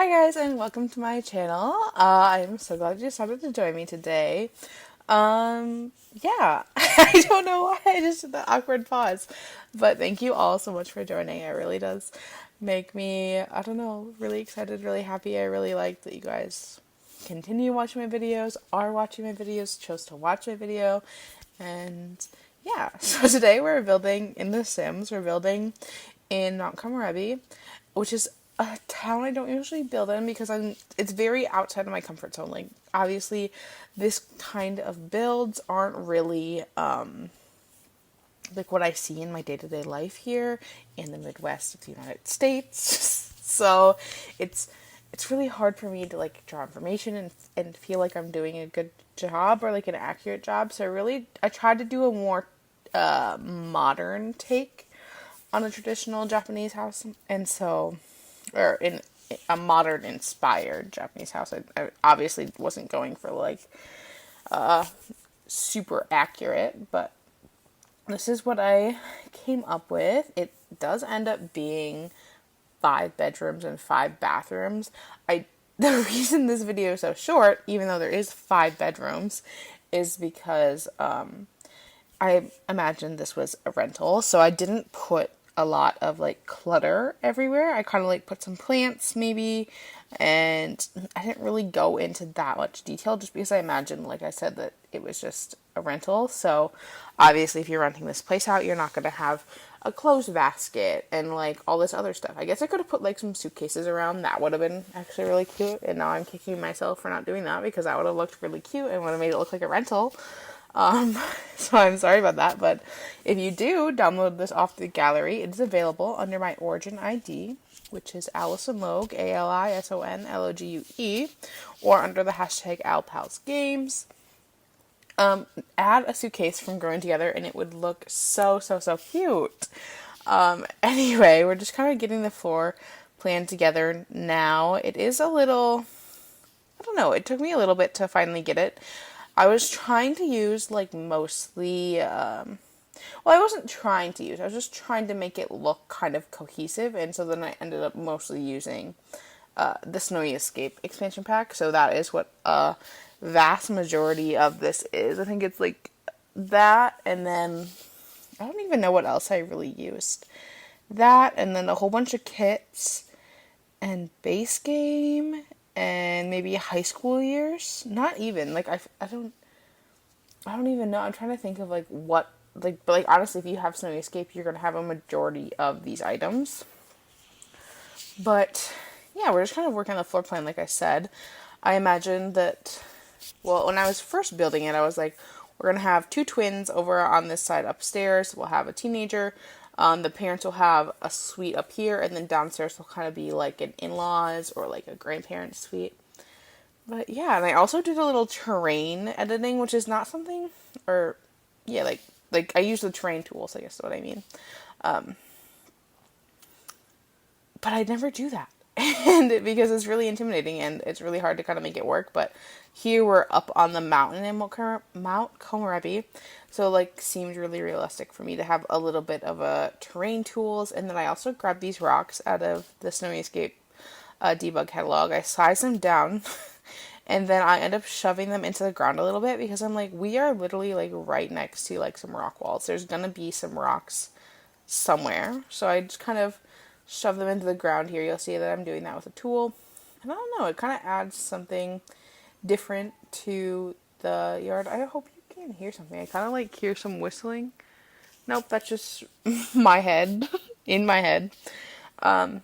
Hi guys and welcome to my channel. I'm so glad you decided to join me today. Yeah, I don't know why I just did that awkward pause, but thank you all so much for joining. It really does make me, I don't know, really excited, really happy. I really like that you guys continue watching my videos, are watching my videos, chose to watch my video, and yeah. So today we're building in The Sims. We're building in Mount Komorebi, which is a town I don't usually build in because it's very outside of my comfort zone. Like obviously this kind of builds aren't really like what I see in my day-to-day life here in the Midwest of the United States. So it's really hard for me to like draw information and feel like I'm doing a good job or like an accurate job. So I tried to do a more modern take on a traditional Japanese house, and so, or in a modern inspired Japanese house. I obviously wasn't going for like super accurate, but this is what I came up with. It does end up being 5 bedrooms and 5 bathrooms. The reason this video is so short, even though there is 5 bedrooms, is because I imagined this was a rental, so I didn't put a lot of like clutter everywhere. I kind of like put some plants maybe, and I didn't really go into that much detail just because I imagined, like I said, that it was just a rental. So obviously if you're renting this place out, you're not going to have a clothes basket and like all this other stuff. I guess I could have put like some suitcases around. That would have been actually really cute, and now I'm kicking myself for not doing that because that would have looked really cute and would have made it look like a rental. So I'm sorry about that, but if you do download this off the gallery, it is available under my origin ID, which is alisonlogue, ALISONLOGUE, or under the hashtag alpalsgames. Add a suitcase from Growing Together and it would look so cute. Anyway, we're just kind of getting the floor plan together now. It is a little, I don't know, it took me a little bit to finally get it. I was trying to use like mostly, I wasn't trying to use, I was just trying to make it look kind of cohesive, and so then I ended up mostly using the Snowy Escape expansion pack, so that is what a vast majority of this is. I think it's like that, and then I don't even know what else I really used. That, and then a whole bunch of kits, and base game, and maybe high school years. Not even like I don't even know. I'm trying to think of like what like, but like honestly, if you have Snowy Escape, you're gonna have a majority of these items. But yeah, we're just kind of working on the floor plan. Like I said, I imagined that. Well, when I was first building it, I was like, we're gonna have 2 twins over on this side upstairs. We'll have a teenager. The parents will have a suite up here, and then downstairs will kind of be like an in-laws or like a grandparent suite. But yeah, and I also did a little terrain editing, which is not something, or yeah, like I use the terrain tools, I guess is what I mean. But I never do that, and because it's really intimidating and it's really hard to kind of make it work. But here we're up on the mountain in Mount Komorebi, so like seemed really realistic for me to have a little bit of a terrain tools. And then I also grabbed these rocks out of the Snowy Escape debug catalog. I sized them down, and then I end up shoving them into the ground a little bit because I'm like, we are literally like right next to like some rock walls. There's gonna be some rocks somewhere, so I just kind of shove them into the ground here. You'll see that I'm doing that with a tool, and I don't know, it kind of adds something different to the yard. I hope you can hear something. I kind of like hear some whistling. Nope, that's just my head in my head. But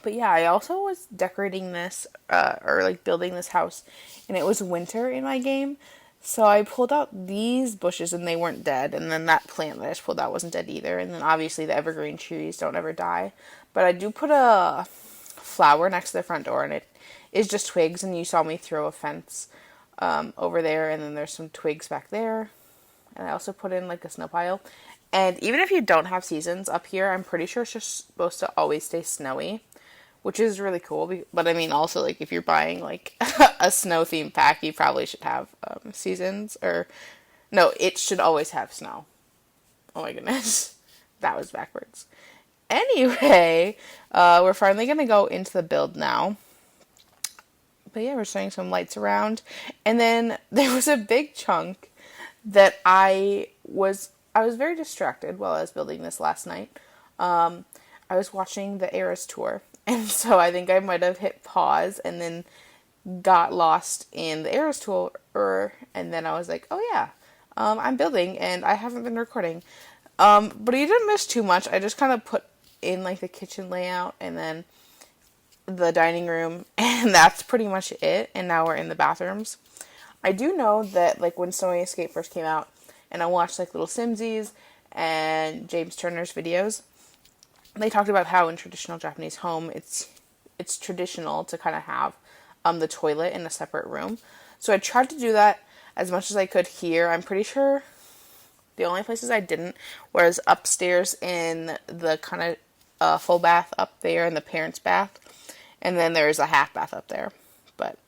yeah, I also was decorating this or like building this house, and it was winter in my game, so I pulled out these bushes and they weren't dead, and then that plant that I just pulled out wasn't dead either, and then obviously the evergreen trees don't ever die. But I do put a flower next to the front door, and it is just twigs, and you saw me throw a fence over there, and then there's some twigs back there, and I also put in like a snow pile. And even if you don't have seasons up here, I'm pretty sure it's just supposed to always stay snowy, which is really cool. But I mean, also like if you're buying like a snow themed pack, you probably should have seasons, or no, it should always have snow. Oh my goodness, that was backwards. Anyway, we're finally gonna go into the build now. But yeah, we're showing some lights around. And then there was a big chunk that I was very distracted while I was building this last night. I was watching the Eras tour, and so I think I might have hit pause and then got lost in the Eras tour, and then I was like, oh yeah, I'm building and I haven't been recording. But you didn't miss too much. I just kind of put in like the kitchen layout and then the dining room, and that's pretty much it. And now we're in the bathrooms. I do know that like when Snowy Escape first came out, and I watched like Little Simsies and James Turner's videos, they talked about how in traditional Japanese home, it's traditional to kind of have the toilet in a separate room. So I tried to do that as much as I could here. I'm pretty sure the only places I didn't was upstairs in the kind of full bath up there in the parents' bath. And then there's a half bath up there. But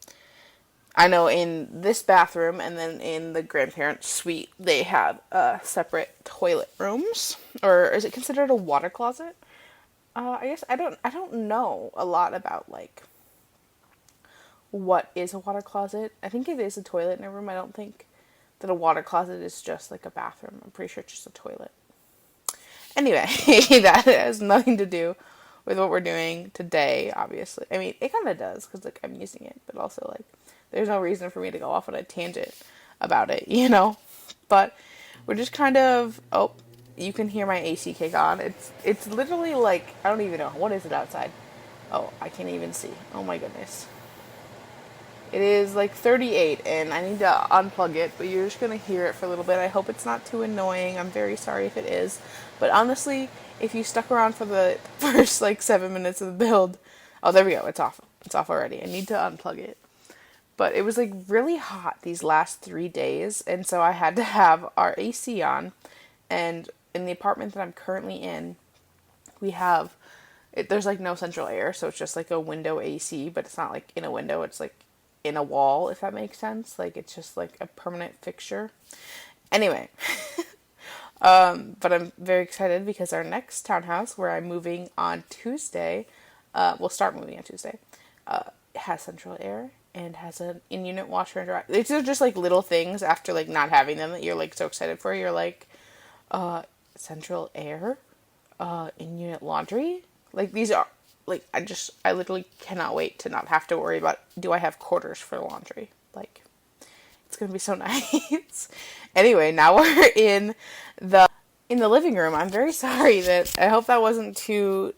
I know in this bathroom and then in the grandparents' suite, they have separate toilet rooms. Or is it considered a water closet? I guess I don't know a lot about like what is a water closet. I think it is a toilet in a room. I don't think that a water closet is just like a bathroom. I'm pretty sure it's just a toilet. Anyway, that has nothing to do with what we're doing today, obviously. I mean, it kind of does, because, like, I'm using it, but also, like, there's no reason for me to go off on a tangent about it, you know? But we're just kind of, oh, you can hear my AC kick on. It's literally, like, I don't even know. What is it outside? Oh, I can't even see. Oh, my goodness. It is, like, 38, and I need to unplug it, but you're just going to hear it for a little bit. I hope it's not too annoying. I'm very sorry if it is. But honestly, if you stuck around for the first, like, 7 minutes of the build... Oh, there we go. It's off. It's off already. I need to unplug it. But it was, like, really hot these last 3 days, and so I had to have our AC on. And in the apartment that I'm currently in, we have... there's, like, no central air, so it's just, like, a window AC, but it's not, like, in a window. It's, like, in a wall, if that makes sense. Like, it's just, like, a permanent fixture. Anyway... but I'm very excited because our next townhouse, where I'm moving on Tuesday, we'll start moving on Tuesday, has central air and has an in-unit washer and dryer. These are just, like, little things after, like, not having them that you're, like, so excited for. You're like, central air, in-unit laundry. Like, these are, like, I literally cannot wait to not have to worry about, do I have quarters for laundry? Like, it's gonna be so nice. Anyway, now we're in the living room. I'm very sorry that, I hope that wasn't too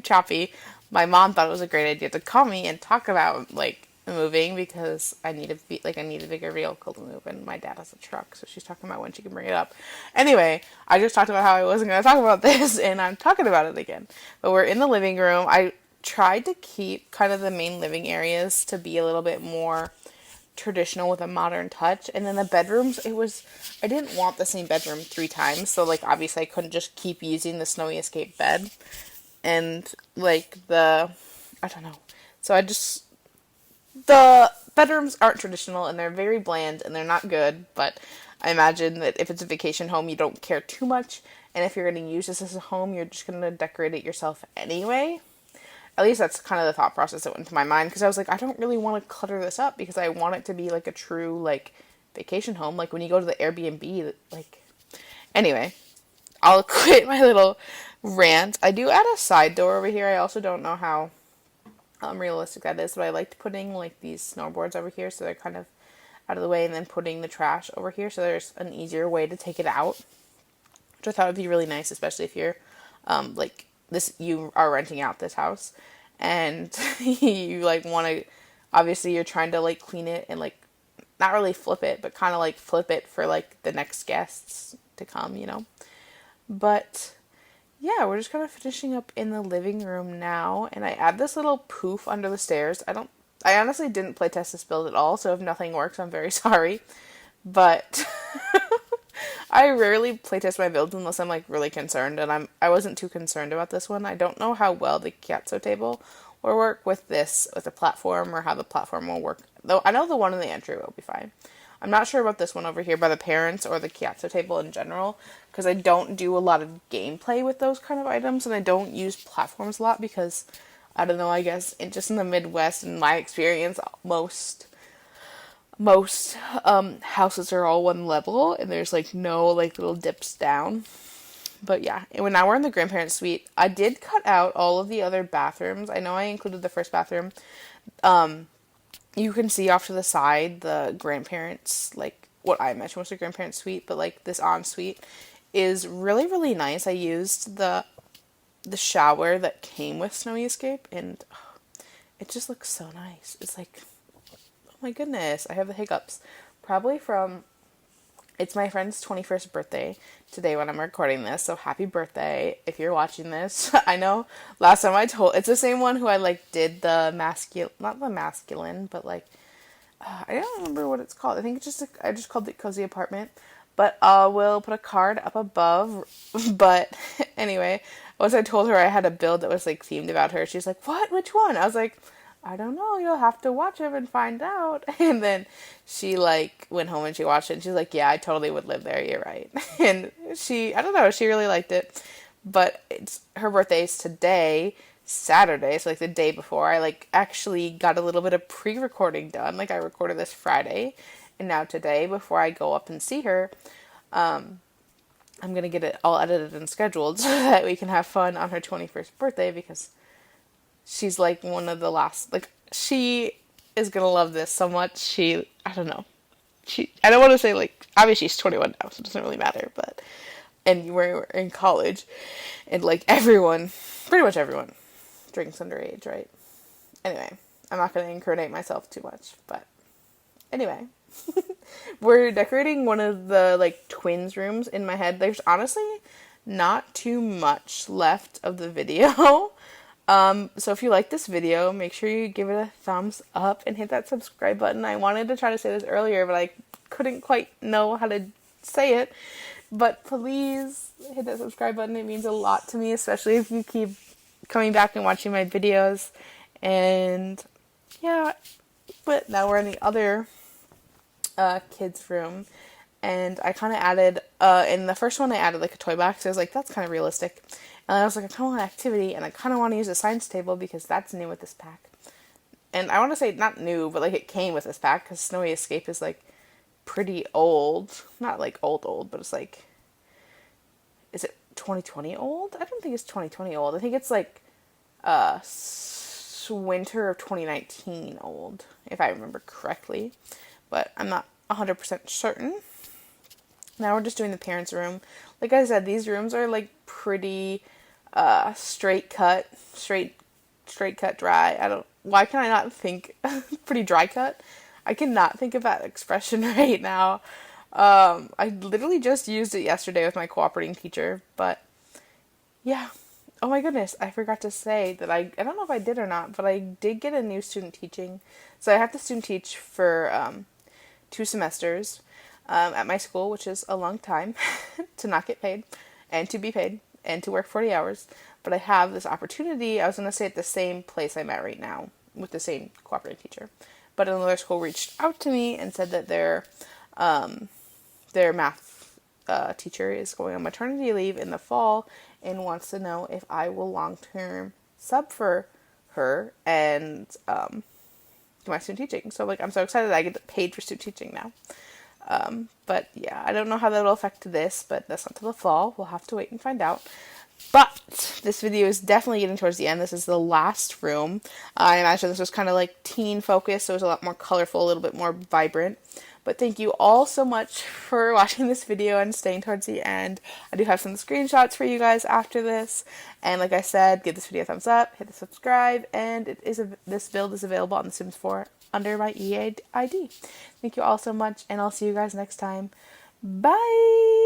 choppy. My mom thought it was a great idea to call me and talk about, like, moving, because I need a bigger vehicle to move, and my dad has a truck, so she's talking about when she can bring it up. Anyway, I just talked about how I wasn't going to talk about this, and I'm talking about it again. But we're in the living room. I tried to keep kind of the main living areas to be a little bit more traditional with a modern touch, and then the bedrooms, I didn't want the same bedroom 3 times, so, like, obviously I couldn't just keep using the Snowy Escape bed, and, like, I don't know, so the bedrooms aren't traditional, and they're very bland, and they're not good, but I imagine that if it's a vacation home, you don't care too much, and if you're going to use this as a home, you're just going to decorate it yourself anyway. At least that's kind of the thought process that went through my mind, because I was like, I don't really want to clutter this up, because I want it to be, like, a true, like, vacation home, like, when you go to the Airbnb, like, anyway, I'll quit my little rant. I do add a side door over here. I also don't know how realistic that is, but I liked putting, like, these snowboards over here, so they're kind of out of the way, and then putting the trash over here, so there's an easier way to take it out, which I thought would be really nice, especially if you're, like, you are renting out this house, and you, like, want to, obviously you're trying to, like, clean it and, like, not really flip it, but kind of, like, flip it for, like, the next guests to come, you know. But yeah, we're just kind of finishing up in the living room now, and I add this little poof under the stairs. I honestly didn't playtest this build at all, so if nothing works, I'm very sorry, but I rarely playtest my builds unless I'm, like, really concerned, and I wasn't too concerned about this one. I don't know how well the Kiatsu table will work with the platform, or how the platform will work, though I know the one in the entry will be fine. I'm not sure about this one over here by the parents, or the Kiatsu table in general, because I don't do a lot of gameplay with those kind of items, and I don't use platforms a lot, because I don't know, I guess just in the Midwest, in my experience, most houses are all one level and there's like no like little dips down. But yeah, and when now we're in the grandparents' suite, I did cut out all of the other bathrooms. I know I included the first bathroom. You can see off to the side the grandparents, like what I mentioned was the grandparents' suite, but like this ensuite is really, really nice. I used the shower that came with Snowy Escape, and it just looks so nice. It's like, oh my goodness, I have the hiccups. Probably from, it's my friend's 21st birthday today when I'm recording this, so happy birthday if you're watching this. I know last time it's the same one who I like did the not the masculine, but like, I don't remember what it's called. I think I just called it Cozy Apartment. But we'll put a card up above. But anyway, once I told her I had a build that was like themed about her, she's like, "What? Which one?" I was like, "I don't know. You'll have to watch them and find out." And then she like went home and she watched it and she's like, "Yeah, I totally would live there. You're right." And I don't know, she really liked it. But her birthday's today, Saturday, so like the day before. I like actually got a little bit of pre-recording done. Like I recorded this Friday. And now today, before I go up and see her, I'm going to get it all edited and scheduled so that we can have fun on her 21st birthday, because she's like one of the last, like, she is going to love this so much. I don't know. I don't want to say, like, obviously she's 21 now, so it doesn't really matter, but, and we're in college, and like pretty much everyone drinks underage, right? Anyway, I'm not going to incriminate myself too much, but anyway. We're decorating one of the like twins rooms in my head. There's honestly not too much left of the video. So if you like this video, make sure you give it a thumbs up and hit that subscribe button. I wanted to try to say this earlier, but I couldn't quite know how to say it. But please hit that subscribe button. It means a lot to me, especially if you keep coming back and watching my videos. And yeah, but now we're in the other kids room, and I kind of added in the first one I added like a toy box. I was like, that's kind of realistic, and I was like, I kind of want activity, and I kind of want to use a science table because that's new with this pack. And I want to say not new, but like it came with this pack because Snowy Escape is like pretty old, not like old, but it's like, is it 2020 old? I don't think it's 2020 old. I think it's like winter of 2019 old, if I remember correctly. But I'm not 100% certain. Now we're just doing the parents' room. Like I said, these rooms are like pretty straight cut dry. Why can I not think, pretty dry cut? I cannot think of that expression right now. I literally just used it yesterday with my cooperating teacher, but yeah. Oh my goodness, I forgot to say that I don't know if I did or not, but I did get a new student teaching. So I have to student teach for 2 semesters at my school, which is a long time to not get paid and to be paid and to work 40 hours. But I have this opportunity. I was going to say at the same place I'm at right now with the same cooperating teacher. But another school reached out to me and said that their math teacher is going on maternity leave in the fall and wants to know if I will long-term sub for her and do my student teaching. So like, I'm so excited I get paid for student teaching now. But yeah, I don't know how that will affect this, but that's not till the fall. We'll have to wait and find out. But this video is definitely getting towards the end. This is the last room. I imagine this was kind of like teen focused, so it was a lot more colorful, a little bit more vibrant. But thank you all so much for watching this video and staying towards the end. I do have some screenshots for you guys after this. And like I said, give this video a thumbs up, hit the subscribe, and this build is available on The Sims 4 under my EA ID. Thank you all so much, and I'll see you guys next time. Bye!